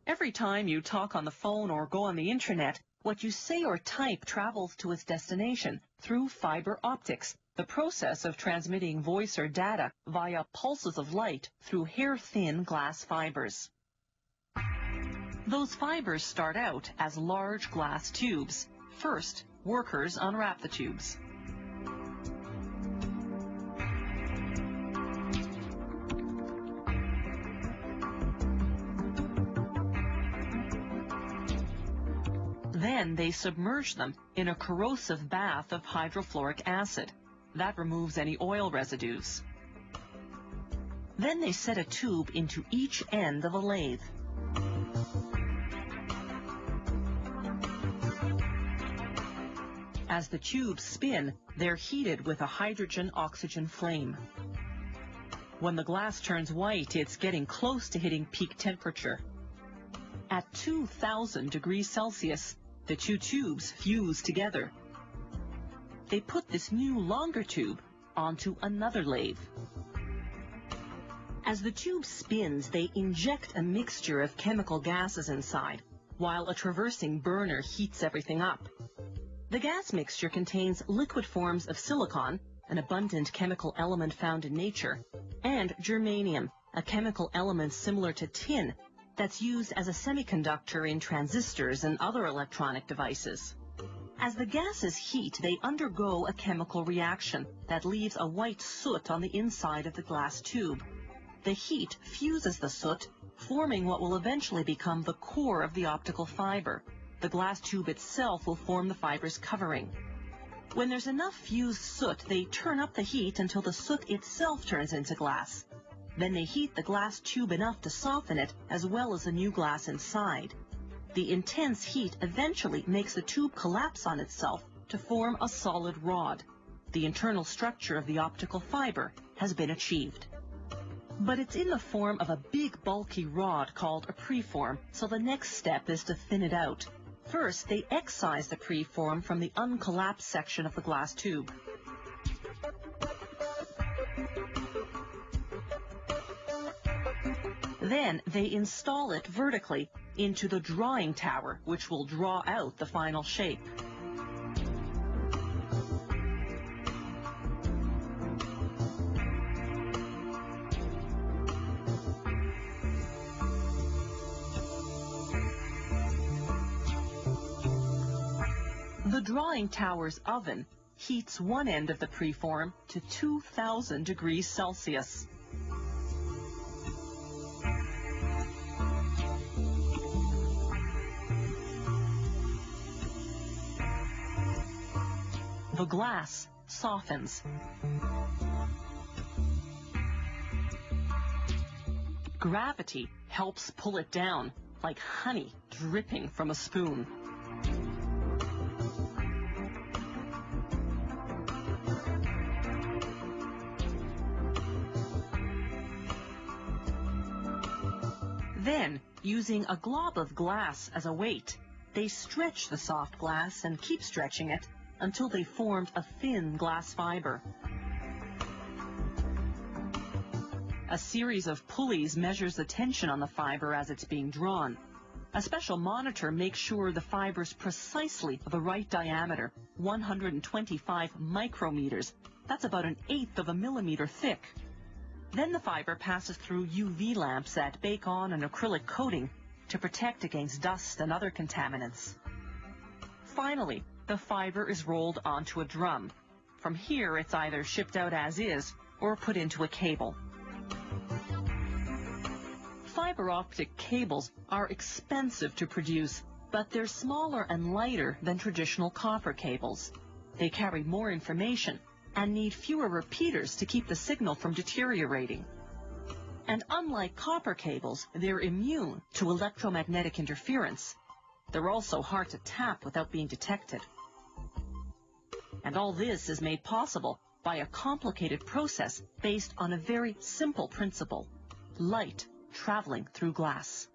Every time you talk on the phone or go on the internet, what you say or type travels to its destination through fiber optics, the process of transmitting voice or data via pulses of light through hair-thin glass fibers. Those fibers start out as large glass tubes. First, workers unwrap the tubes. Then they submerge them in a corrosive bath of hydrofluoric acid. That removes any oil residues. Then they set a tube into each end of a lathe. As the tubes spin, they're heated with a hydrogen-oxygen flame. When the glass turns white, it's getting close to hitting peak temperature. At 2,000 degrees Celsius, the two tubes fuse together. They put this new longer tube onto another lathe. As the tube spins, they inject a mixture of chemical gases inside, while a traversing burner heats everything up. The gas mixture contains liquid forms of silicon, an abundant chemical element found in nature, and germanium, a chemical element similar to tin that's used as a semiconductor in transistors and other electronic devices. As the gases heat, they undergo a chemical reaction that leaves a white soot on the inside of the glass tube. The heat fuses the soot, forming what will eventually become the core of the optical fiber. The glass tube itself will form the fiber's covering. When there's enough fused soot, they turn up the heat until the soot itself turns into glass. Then they heat the glass tube enough to soften it, as well as the new glass inside. The intense heat eventually makes the tube collapse on itself to form a solid rod. The internal structure of the optical fiber has been achieved. But it's in the form of a big bulky rod called a preform, so the next step is to thin it out. First, they excise the preform from the uncollapsed section of the glass tube. Then they install it vertically into the drawing tower, which will draw out the final shape. The drawing tower's oven heats one end of the preform to 2,000 degrees Celsius. The glass softens. Gravity helps pull it down, like honey dripping from a spoon. Then, using a glob of glass as a weight, they stretch the soft glass and keep stretching it until they formed a thin glass fiber. A series of pulleys measures the tension on the fiber as it's being drawn. A special monitor makes sure the fiber's precisely the right diameter, 125 micrometers. That's about 1/8 of a millimeter thick. Then the fiber passes through UV lamps that bake on an acrylic coating to protect against dust and other contaminants. Finally, the fiber is rolled onto a drum. From here, it's either shipped out as is or put into a cable. Fiber optic cables are expensive to produce, but they're smaller and lighter than traditional copper cables. They carry more information and need fewer repeaters to keep the signal from deteriorating. And unlike copper cables, they're immune to electromagnetic interference. They're also hard to tap without being detected. And all this is made possible by a complicated process based on a very simple principle: light traveling through glass.